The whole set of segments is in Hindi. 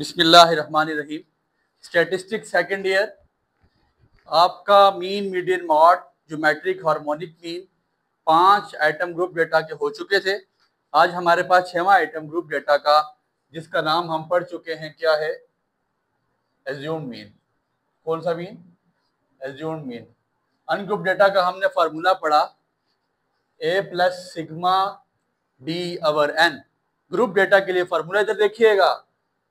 बिस्मिल्लाहिर्रहमानिर्रहीम। स्टैटिस्टिक्स सेकंड ईयर, आपका mean, median, mod, geometric, harmonic mean 5 item group data के हो चुके थे। आज हमारे पास 6वां आइटम ग्रुप डेटा का, जिसका नाम हम पढ़ चुके हैं, क्या है? Assumed mean. कौन सा mean? Assumed mean. Ungroup data का हमने फार्मूला पढ़ा, ए प्लस सिग्मा डी अवर एन। ग्रुप डेटा के लिए फार्मूला इधर देखिएगा,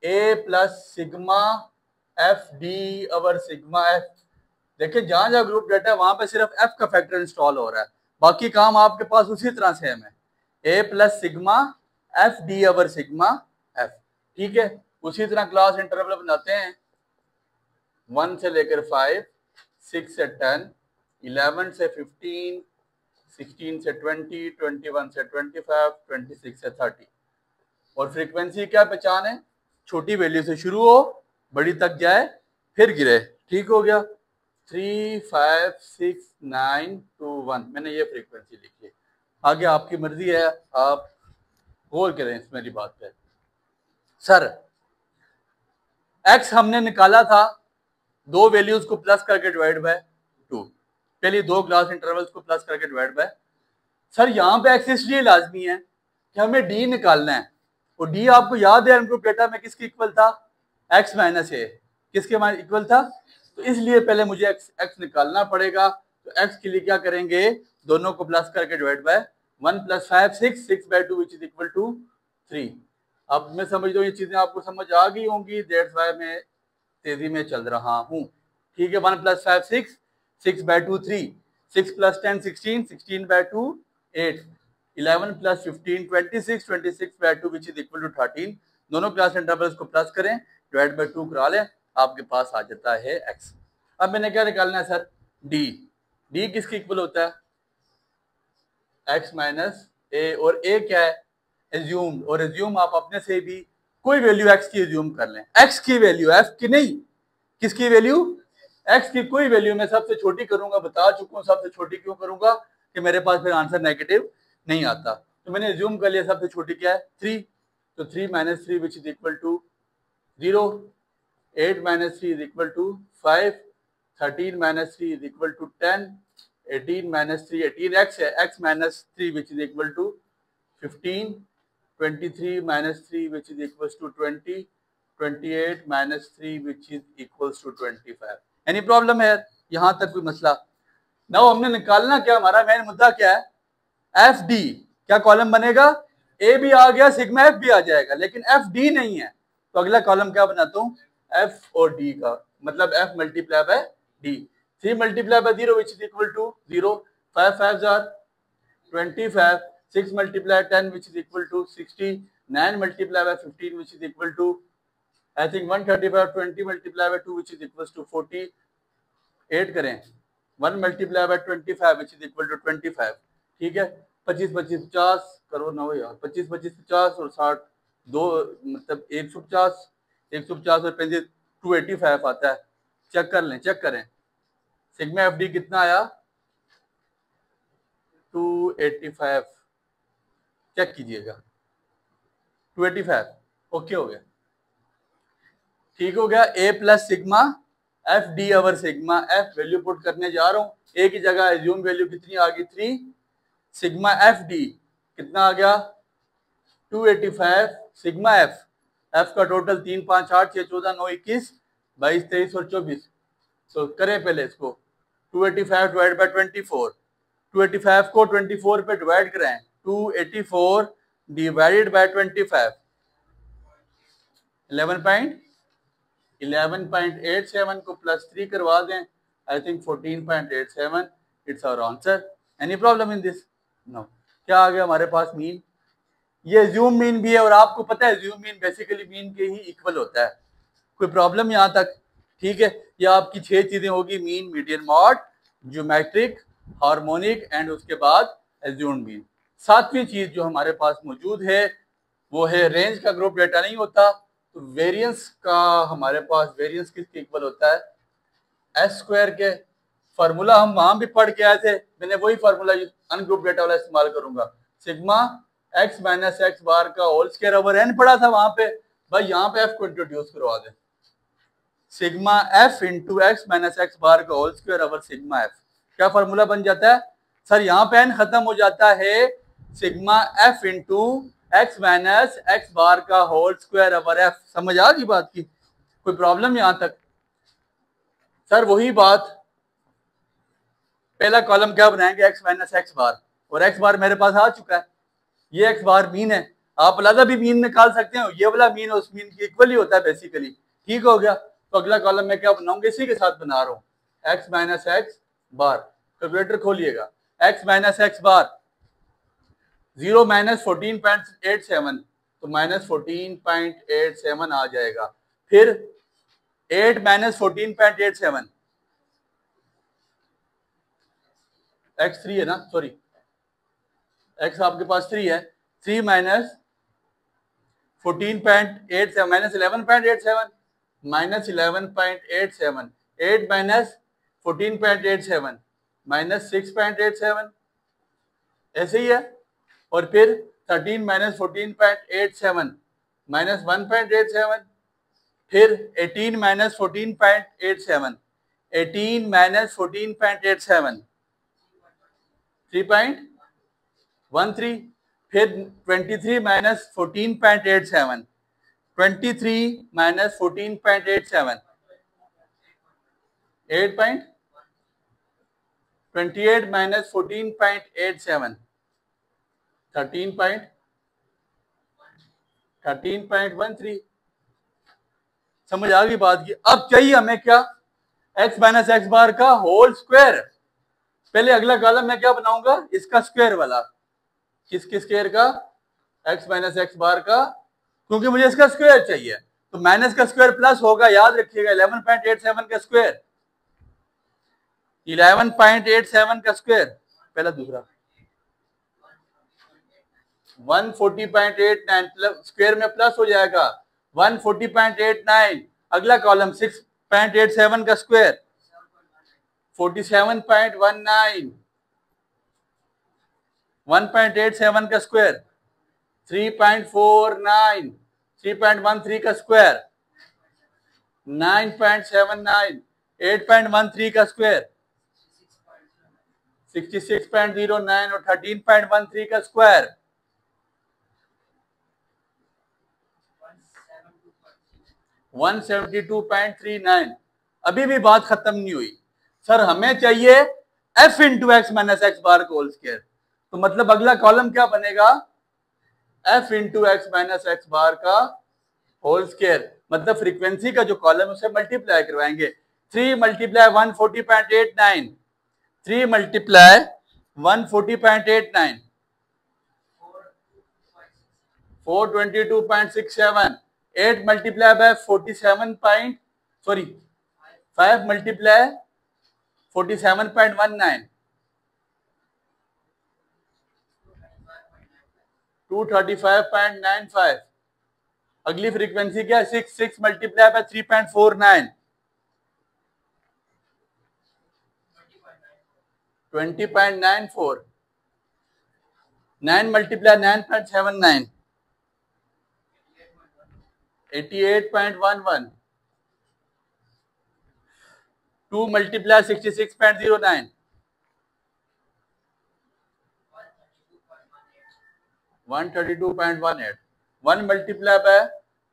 ए प्लस सिग्मा एफ डी अवर सिग्मा एफ। देखिए जहां जहां ग्रुप डेटा है वहां पे सिर्फ एफ का फैक्टर इंस्टॉल हो रहा है, बाकी काम आपके पास उसी तरह से है। ए प्लस सिग्मा एफ डी अवर सिग्मा एफ, ठीक है। उसी तरह क्लास इंटरवल बनाते हैं, 1 से लेकर 5, 6 से 10, 11 से 15, 16 से 20, 21 से 25, 26 से 30। और फ्रीक्वेंसी क्या पहचान है? छोटी वैल्यू से शुरू हो, बड़ी तक जाए, फिर गिरे। ठीक हो गया? 3, 5, 6, 9, 2, 1। मैंने ये फ्रीक्वेंसी लिखी है। आगे आपकी मर्जी है, आप गौर करें इस मेरी बात पे। सर एक्स हमने निकाला था, दो वैल्यूज को प्लस करके डिवाइड बाय 2, पहले दो क्लास इंटरवल्स को प्लस करके डिवाइड बाय। सर यहाँ पे एक्स इसलिए लाजमी है कि हमें डी निकालना है, और डी आपको याद है अनग्रुप डेटा में किसके इक्वल था? एक्स माइनस ए। किसके इक्वल था? तो इसलिए पहले मुझे एक्स निकालना पड़ेगा। तो एक्स के लिए क्या करेंगे? दोनों को प्लस करके divide by 1 + 5, 6, 6/2 which is equal to 3। अब मैं समझ लो ये चीजें आपको समझ आ गई होंगी, दैट्स व्हाई मैं तेजी में चल रहा हूँ। ठीक है, 1 + 5 6, 6/2 3, 6 + 10 16, 16/2 8, 11 + 15 26, 26/2 विच इज इक्वल टू 13। दोनों क्लास इंटरवल्स को प्लस करें, डिवाइड बाय 2 करा लें, आपके पास आ जाता है एक्स। अब मैंने क्या निकालना है सर? डी। डी किसके इक्वल होता है? एक्स माइनस ए। और ए क्या है? एज्यूम। और एज्यूम आप अपने से भी कोई वैल्यू एक्स की एज्यूम कर लें। एक्स की वैल्यू, एफ की नहीं, किसकी वैल्यू? एक्स की कोई वैल्यू मैं सबसे छोटी करूंगा, बता चुका हूं सबसे छोटी क्यों करूंगा, कि मेरे पास फिर आंसर नेगेटिव नहीं आता। तो मैंने एज्यूम कर लिया सबसे छोटी क्या है? 3। तो 3 - 3 which is equal to 0, 8 - 3 is equal to 5, 13 - 3 is equal to 10, 18 - 3, 18 x है, x minus 3 which is equal to 15, 23 - 3 which is equal to 20, 28 - 3 which is equal to 25। Any problem है यहाँ तक? कोई मसला? नाउ हमने निकालना क्या, हमारा मेन मुद्दा क्या है? F D. क्या कॉलम बनेगा? ए भी आ गया, सिग्मा एफ भी आ जाएगा, लेकिन एफ डी नहीं है। तो अगला कॉलम क्या बनाता हूँ? एफ और डी का, मतलब F multiply by D. 3 × 0 which is equal to 0, 5 5 are 25, 6 × 10 which is equal to 60, 9 × 15 which is equal to I think 135, 20 × 2 which is equal to 40। 8 करें, 1 × 25 विच इज इक्वल टू 25। ठीक है, 25 25 50 करो ना यार, 25 25 50 और 60 दो, मतलब 150, 150 और 35 285 आता है। चेक कर लें, चेक करें सिग्मा एफ डी कितना आया? 285। चेक कीजिएगा, 285। ओके हो गया, ठीक हो गया। ए प्लस सिग्मा एफ डी अवर सिग्मा एफ वैल्यू पुट करने जा रहा हूँ। ए की जगह एज्यूम वैल्यू कितनी आ गई? 3। सिग्मा एफ डी कितना आ गया? 285। सिग्मा एफ, एफ का टोटल 3 5 8 6 14 9 21 22 23 और 24। तो करें पहले इसको, 285 डिवाइड बाय 24। 285 को 24 पे डिवाइड करें, 284 डिवाइडेड बाय 25, 11.87 को +3 करवा दें, I think 14.87। It's our answer. Any problem in this? No. क्या आ गया हमारे पास? मीन। ये ज़ूम मीन भी है, और आपको पता है ज़ूम मीन बेसिकली मीन के ही इक्वल होता है। कोई प्रॉब्लम यहाँ तक? ठीक है, ये आपकी 6 चीजें होगी, mean, median, mod, geometric, harmonic and उसके बाद एज्यूम्ड मीन। 7वीं चीज जो हमारे पास मौजूद है वो है रेंज का ग्रुप डेटा नहीं होता, तो वेरिएंस का हमारे पास, वेरिएंस किसके इक्वल होता है? एस स्क्वायर के। फार्मूला हम वहां भी पढ़ के आए थे, मैंने वही फार्मूला अनग्रुप डेटा वाला इस्तेमाल करूंगा। Sigma x minus x bar का होल स्क्वायर ओवर एन पढ़ा था वहां पे, भाई यहाँ पे एफ को इंट्रोड्यूस करवा दें, sigma f into x minus x bar का whole square over sigma f. क्या फॉर्मूला बन जाता है सर? यहाँ पे एन खत्म हो जाता है, sigma f into x minus x bar का होल स्क्वायर ओवर एफ। समझ आ गई बात की? कोई प्रॉब्लम यहाँ तक? सर वही बात, पहला कॉलम क्या बनाएंगे, एक्स माइनस एक्स बार, और एक्स बार मेरे पास आ चुका है, ये एक्स बार मीन है। आप अलग भी मीन निकाल सकते हो, ये वाला मीन उस मीन की इक्वल ही होता है बेसिकली। ठीक हो गया? तो अगला कॉलम मैं क्या बनाऊंगा, इसी के साथ बना रहा हूँ, एक्स माइनस एक्स बार। कैलकुलेटर खोलिएगा, एक्स माइनस एक्स बार 0 माइनस 14.87, तो माइनस 14.87 आ जाएगा। फिर 8 माइनस 14.87, एक्स 3 है ना, सॉरी एक्स आपके पास 3 है, 3 minus 14.87 minus 11.87 minus 11.87, 8 minus 14.87 minus 6.87, ऐसे ही है। और फिर 13 माइनस 14.87 माइनस 1.87, फिर 18 माइनस 14.87, 18 माइनस 14.87 3.13, फिर 23 माइनस 14.87, 23 माइनस 14.87 8.28 माइनस 14.87 13.13. समझ आ गई बात की? अब चाहिए हमें क्या, एक्स माइनस एक्स बार का होल स्क्वायर। पहले अगला कॉलम मैं क्या बनाऊंगा, इसका स्क्वायर वाला। किसके स्क्वायर का, एक्स माइनस एक्स बार का, क्योंकि मुझे इसका स्क्वायर चाहिए। तो माइनस का स्क्वायर प्लस होगा, याद रखिएगा 11.87 का स्क्वायर, 11.87 का स्क्वायर, पहला दूसरा 140.89 स्क्वायर में प्लस हो जाएगा 140.89। अगला कॉलम 6.87 का स्क्वायर 47.19, 1.87 का स्क्वायर 3.49, 3.13 का स्क्वायर 9.79, 8.13 का स्क्वायर 66.09 और 13.13 का स्क्वायर 172.39। अभी भी बात खत्म नहीं हुई सर, हमें चाहिए f into x minus x bar का होल स्क्वायर। तो मतलब अगला कॉलम क्या बनेगा, f into x minus x bar का होल स्क्वायर। मतलब फ्रीक्वेंसी का जो कॉलम है उसे मल्टीप्लाई करवाएंगे। 3 multiply 140.89, 3 multiply 140.89, 422.67, 8 multiply by 47. Sorry 5 multiply 47.19, 235.95। अगली फ्रीक्वेंसी क्या है, 6 multiply by 3.49, 20.94, 9 multiply 9.79, 88.11, 2 multiply 66.09, 132.18, 1 multiply by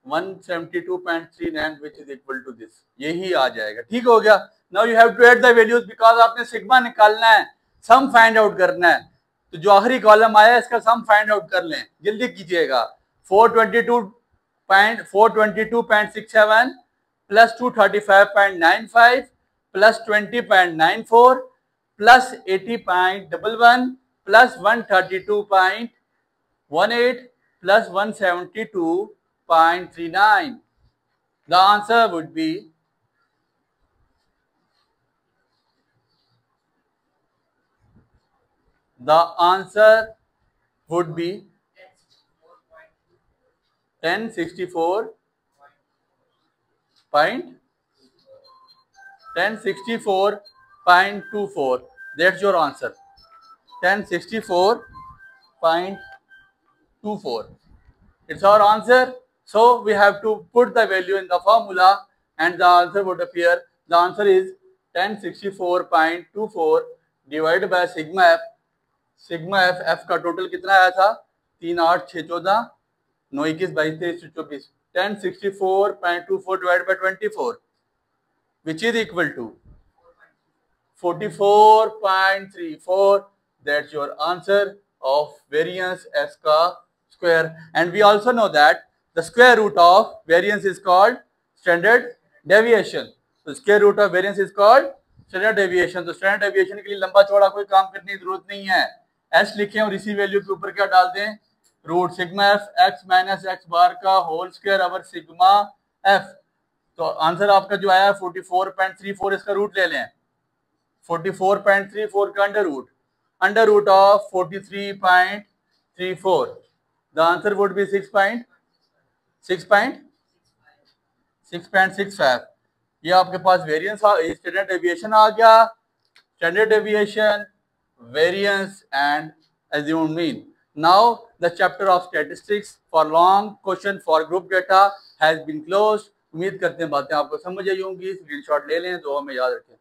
172.39 which is equal to this। यही आ जाएगा। ठीक हो गया? Now you have to add the values because आपने सिग्मा निकालना है, सम फाइंड आउट करना है। तो जो आखिरी कॉलम आया इसका सम फाइंड आउट कर लें, जल्दी कीजिएगा। 422.67 plus 235.95 plus 20.94 plus 80.11 plus 132.18 plus 172.39. The answer would be the answer would be 1064.24. That's your answer. 1064.24. It's our answer. So we have to put the value in the formula and the answer would appear. The answer is 1064.24 divided by sigma f. Sigma F, F का टोटल कितना आया था 3 8 6 14 9 21 22 23 24 1064.24 divided by 24 which is equal to 44.34. That's your answer of variance s का square. And we also know that the square root of variance is called standard deviation. So square root of variance is called standard deviation. तो standard deviation के लिए लंबा चौड़ा कोई काम करने की जरूरत नहीं है. s लिखें और इसी वैल्यू के ऊपर क्या डाल दें, root sigma f x minus x bar का whole square over sigma f. तो आंसर आपका जो आया 44.34, इसका रूट ले लें 44.34 का under root of 43.34. The answer would be 6.65. ये आपके पास वेरिएंस स्टैंडर्ड डेविएशन आ गया. Standard deviation, variance and assumed mean. Now the chapter of statistics for long question for group data has been closed. उम्मीद करते हैं बातें आपको समझ आई होंगी. स्क्रीनशॉट ले लें, तो हमें याद रखें.